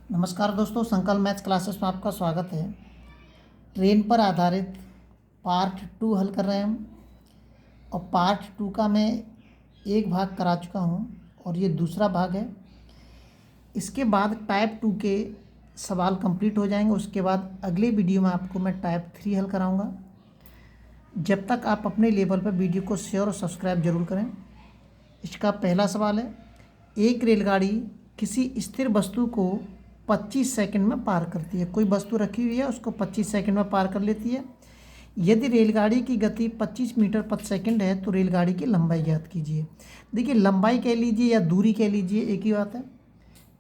नमस्कार दोस्तों, संकल्प मैथ्स क्लासेस में आपका स्वागत है। ट्रेन पर आधारित पार्ट 2 हल कर रहे हैं हम। और पार्ट 2 का मैं एक भाग करा चुका हूं और ये दूसरा भाग है। इसके बाद टाइप 2 के सवाल कंप्लीट हो जाएंगे। उसके बाद अगले वीडियो में आपको मैं टाइप 3 हल कराऊंगा। जब तक आप अपने लेवल पर वीडियो को शेयर और सब्सक्राइब जरूर करें। इसका पहला सवाल है, एक रेलगाड़ी किसी स्थिर वस्तु को 25 सेकंड में पार करती है। कोई वस्तु रखी हुई है, उसको 25 सेकंड में पार कर लेती है। यदि रेलगाड़ी की गति 25 मीटर प्रति सेकंड है तो रेलगाड़ी की लंबाई ज्ञात कीजिए। देखिए, लंबाई कह लीजिए या दूरी कह लीजिए, एक ही बात है।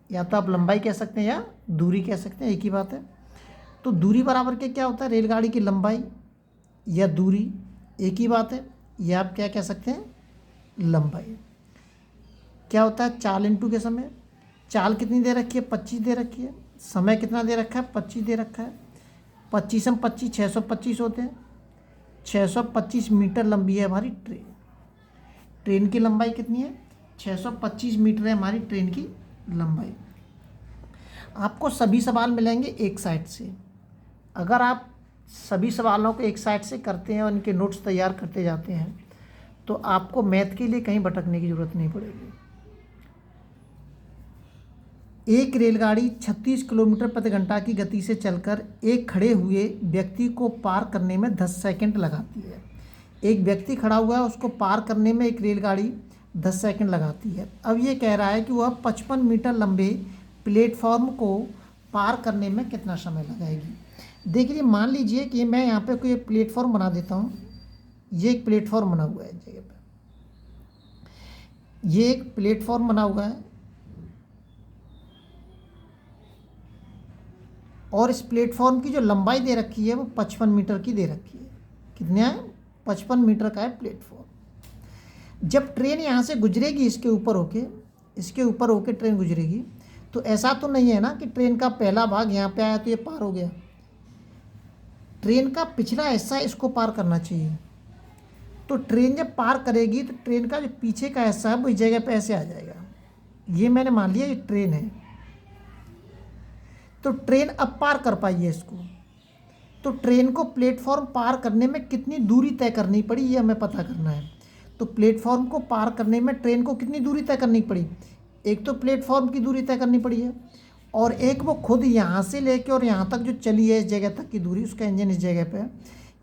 या तो आप लंबाई कह सकते हैं या दूरी कह सकते हैं, एक ही बात है। तो दूरी बराबर के क्या होता है, रेलगाड़ी की लंबाई या दूरी, एक ही बात है। या आप क्या कह सकते हैं, लंबाई। क्या होता है, चाल इंटू के समय। चाल कितनी दे रखी है, 25 दे रखी है। समय कितना दे रखा है, 25 दे रखा है। 25 में 25 625 होते हैं। 625 मीटर लंबी है हमारी ट्रेन। ट्रेन की लंबाई कितनी है, 625 मीटर है हमारी ट्रेन की लंबाई। आपको सभी सवाल मिलेंगे एक साइड से। अगर आप सभी सवालों को एक साइड से करते हैं और इनके नोट्स तैयार करते जाते हैं तो आपको मैथ के लिए कहीं भटकने की ज़रूरत नहीं पड़ेगी। एक रेलगाड़ी 36 किलोमीटर प्रति घंटा की गति से चलकर एक खड़े हुए व्यक्ति को पार करने में 10 सेकंड लगाती है। एक व्यक्ति खड़ा हुआ है, उसको पार करने में एक रेलगाड़ी 10 सेकंड लगाती है। अब ये कह रहा है कि वह 55 मीटर लंबे प्लेटफॉर्म को पार करने में कितना समय लगाएगी। देखिए, मान लीजिए कि मैं यहाँ पे कोई प्लेटफॉर्म बना देता हूँ। ये एक प्लेटफॉर्म बना हुआ है इस जगह पर। ये एक प्लेटफॉर्म बना हुआ है और इस प्लेटफॉर्म की जो लंबाई दे रखी है वो 55 मीटर की दे रखी है। कितने है, 55 मीटर का है प्लेटफॉर्म। जब ट्रेन यहाँ से गुजरेगी, इसके ऊपर होके ट्रेन गुजरेगी, तो ऐसा तो नहीं है ना कि ट्रेन का पहला भाग यहाँ पे आया तो ये पार हो गया। ट्रेन का पिछला हिस्सा इसको पार करना चाहिए। तो ट्रेन जब पार करेगी तो ट्रेन का जो पीछे का हिस्सा है वो इस जगह पे ऐसे आ जाएगा। ये मैंने मान लिया ये ट्रेन है। तो ट्रेन अब पार कर पाई है इसको। तो ट्रेन को प्लेटफॉर्म पार करने में कितनी दूरी तय करनी पड़ी, ये हमें पता करना है। तो प्लेटफॉर्म को पार करने में ट्रेन को कितनी दूरी तय करनी पड़ी, एक तो प्लेटफॉर्म की दूरी तय करनी पड़ी है और एक वो खुद यहाँ से लेके और यहाँ तक जो चली है इस जगह तक की दूरी, उसका इंजन इस जगह पे है,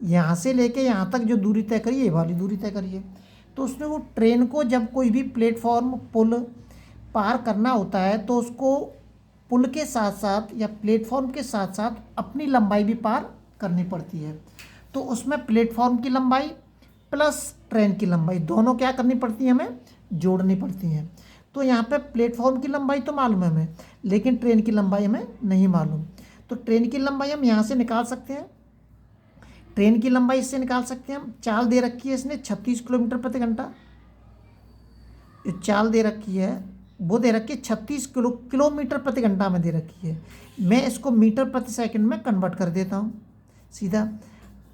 यहाँ से लेके यहाँ तक जो दूरी तय करी, ये वाली दूरी तय करी है। तो उसने वो ट्रेन को जब कोई भी प्लेटफॉर्म पुल पार करना होता है तो उसको पुल के साथ साथ या प्लेटफॉर्म के साथ साथ अपनी लंबाई भी पार करनी पड़ती है। तो उसमें प्लेटफॉर्म की लंबाई प्लस ट्रेन की लंबाई दोनों क्या करनी पड़ती है, हमें जोड़नी पड़ती हैं। तो यहाँ पे प्लेटफॉर्म की लंबाई तो मालूम है हमें, लेकिन ट्रेन की लंबाई हमें नहीं मालूम। तो ट्रेन की लंबाई हम यहाँ से निकाल सकते हैं। ट्रेन की लंबाई इससे निकाल सकते हैं हम। चाल दे रखी है इसने 36 किलोमीटर प्रति घंटा। जो चाल दे रखी है वो दे रखी है 36 किलोमीटर प्रति घंटा में दे रखी है। मैं इसको मीटर प्रति सेकंड में कन्वर्ट कर देता हूँ सीधा।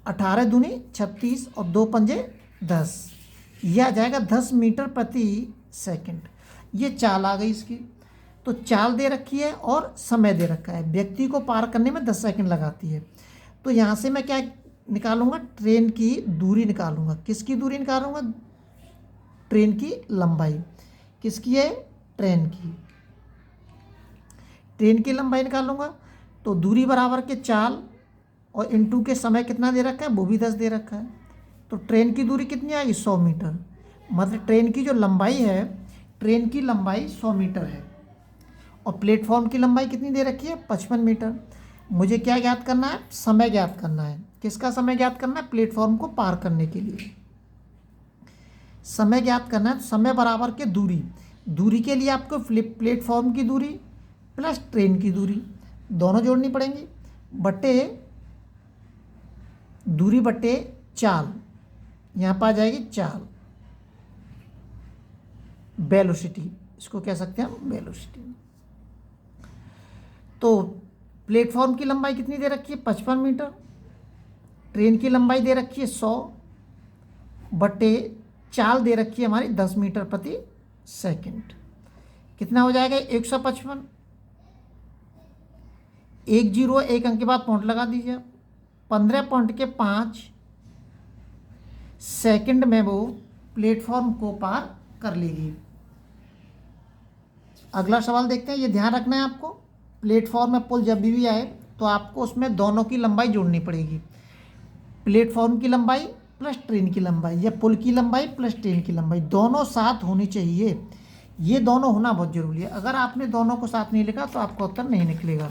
18 दूनी 36 और 2 पंजे 10, यह आ जाएगा 10 मीटर प्रति सेकंड। ये चाल आ गई इसकी। तो चाल दे रखी है और समय दे रखा है। व्यक्ति को पार करने में 10 सेकंड लगाती है। तो यहाँ से मैं क्या निकालूंगा, ट्रेन की दूरी निकालूंगा। किसकी दूरी निकालूंगा, ट्रेन की लंबाई। किसकी है, ट्रेन की लंबाई निकालूंगा। तो दूरी बराबर के चाल और इनटू के समय कितना दे रखा है, वो भी 10 दे रखा है। तो ट्रेन की दूरी कितनी आएगी, 100 मीटर। मतलब ट्रेन की जो लंबाई है, ट्रेन की लंबाई 100 मीटर है। और प्लेटफॉर्म की लंबाई कितनी दे रखी है, 55 मीटर। मुझे क्या ज्ञात करना है, समय ज्ञात करना है। किसका समय ज्ञात करना है, प्लेटफॉर्म को पार करने के लिए समय ज्ञात करना है। तो समय बराबर के दूरी के लिए आपको प्लेटफॉर्म की दूरी प्लस ट्रेन की दूरी दोनों जोड़नी पड़ेंगी, बटे दूरी बटे चाल। यहाँ पर आ जाएगी चाल, वेलोसिटी, इसको कह सकते हैं हम वेलोसिटी। तो प्लेटफॉर्म की लंबाई कितनी दे रखी है, 55 मीटर। ट्रेन की लंबाई दे रखी है 100 बटे चाल दे रखी है हमारी 10 मीटर प्रति सेकंड। कितना हो जाएगा, 155। एक जीरो एक अंक के बाद पॉइंट लगा दीजिए। 15.5 सेकंड में वो प्लेटफॉर्म को पार कर लेगी। अगला सवाल देखते हैं। ये ध्यान रखना है आपको, प्लेटफॉर्म में पुल जब भी आए तो आपको उसमें दोनों की लंबाई जोड़नी पड़ेगी। प्लेटफॉर्म की लंबाई प्लस ट्रेन की लंबाई, या पुल की लंबाई प्लस ट्रेन की लंबाई, दोनों साथ होनी चाहिए। ये दोनों होना बहुत ज़रूरी है। अगर आपने दोनों को साथ नहीं लिखा तो आपका उत्तर नहीं निकलेगा।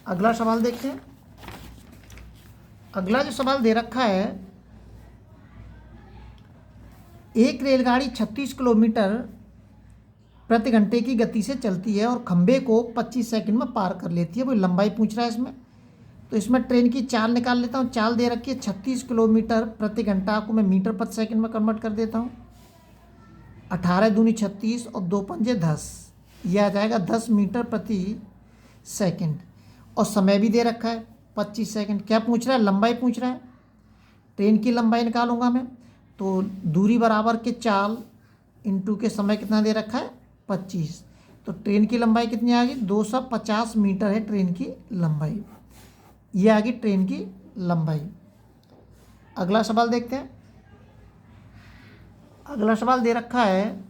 अगला सवाल देखते हैं। अगला जो सवाल दे रखा है, एक रेलगाड़ी 36 किलोमीटर प्रति घंटे की गति से चलती है और खंबे को 25 सेकंड में पार कर लेती है। वो लंबाई पूछ रहा है इसमें, तो इसमें ट्रेन की चाल निकाल लेता हूँ। चाल दे रखी है 36 किलोमीटर प्रति घंटा को मैं मीटर प्रति सेकंड में कन्वर्ट कर देता हूँ। 18 दूनी 36 और 2 पंजे 10, यह आ जाएगा 10 मीटर प्रति सेकंड। और समय भी दे रखा है 25 सेकंड। क्या पूछ रहा है? लंबाई पूछ रहा है। ट्रेन की लंबाई निकालूंगा मैं, तो दूरी बराबर के चाल इंटू के समय कितना दे रखा है? 25। तो ट्रेन की लंबाई कितनी आ गई? 250 मीटर है ट्रेन की लंबाई। ये आ गई ट्रेन की लंबाई। अगला सवाल देखते हैं। अगला सवाल दे रखा है,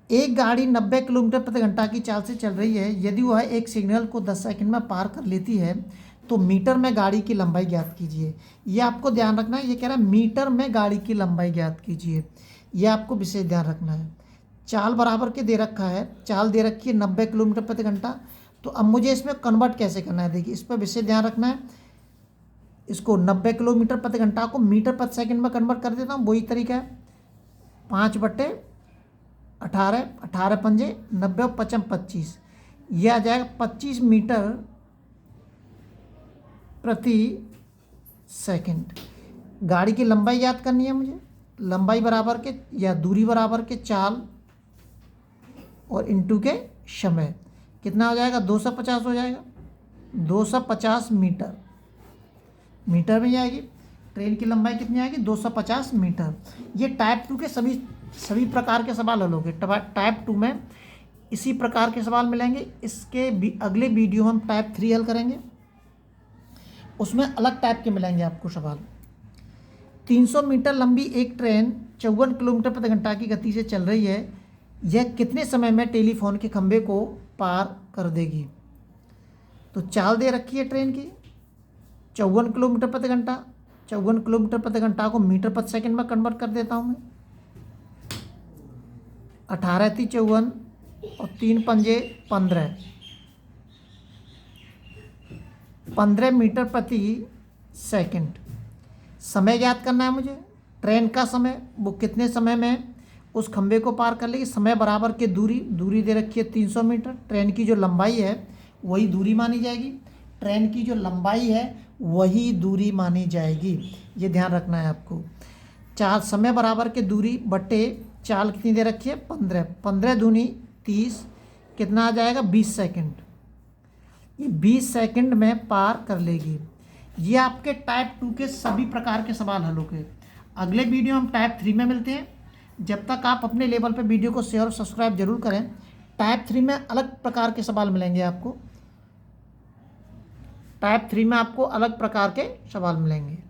एक गाड़ी 90 किलोमीटर प्रति घंटा की चाल से चल रही है। यदि वह एक सिग्नल को 10 सेकंड में पार कर लेती है तो मीटर में गाड़ी की लंबाई ज्ञात कीजिए। ये आपको ध्यान रखना है। ये कह रहा है मीटर में गाड़ी की लंबाई ज्ञात कीजिए। ये आपको विशेष ध्यान रखना है। चाल बराबर के दे रखा है, चाल दे रखी है 90 किलोमीटर प्रति घंटा। तो अब मुझे इसमें कन्वर्ट कैसे करना है, देखिए इस पर विशेष ध्यान रखना है। इसको 90 किलोमीटर प्रति घंटा को मीटर प्रति सेकंड में कन्वर्ट कर देता हूँ। वही तरीका है, 5/18, 18 पंजे 90 और 55 25, यह आ जाएगा 25 मीटर प्रति सेकंड। गाड़ी की लंबाई याद करनी है मुझे। लंबाई बराबर के या दूरी बराबर के चाल और इंटू के समय, कितना हो जाएगा? 250 हो जाएगा। 250 मीटर, मीटर में आएगी। ट्रेन की लंबाई कितनी आएगी? 250 मीटर। ये टाइप 2 के सभी प्रकार के सवाल हल हो गए। टाइप 2 में इसी प्रकार के सवाल मिलेंगे। इसके अगले वीडियो में हम टाइप 3 हल करेंगे, उसमें अलग टाइप के मिलेंगे आपको सवाल। 300 मीटर लंबी एक ट्रेन 54 किलोमीटर प्रति घंटा की गति से चल रही है। यह कितने समय में टेलीफोन के खंभे को पार कर देगी? तो चाल दे रखी है ट्रेन की 54 किलोमीटर प्रति घंटा। 54 किलोमीटर प्रति घंटा को मीटर प्रति सेकंड में कन्वर्ट कर देता हूँ मैं। 18 × 3 = 54 और 3 पंजे 15, 15 मीटर प्रति सेकंड। समय याद करना है मुझे। ट्रेन का समय, वो कितने समय में उस खंभे को पार कर लेगी। समय बराबर के दूरी दे रखी है 300 मीटर। ट्रेन की जो लंबाई है वही दूरी मानी जाएगी। ट्रेन की जो लंबाई है वही दूरी मानी जाएगी, ये ध्यान रखना है आपको। चाल समय बराबर के दूरी बटे चाल कितनी दे रखी है? 15, 15 दूनी 30, कितना आ जाएगा? 20 सेकंड। ये 20 सेकंड में पार कर लेगी। ये आपके टाइप 2 के सभी प्रकार के सवाल हल हो गए। अगले वीडियो हम टाइप 3 में मिलते हैं। जब तक आप अपने लेवल पे वीडियो को शेयर और सब्सक्राइब जरूर करें। टाइप 3 में अलग प्रकार के सवाल मिलेंगे आपको। टाइप 3 में आपको अलग प्रकार के सवाल मिलेंगे।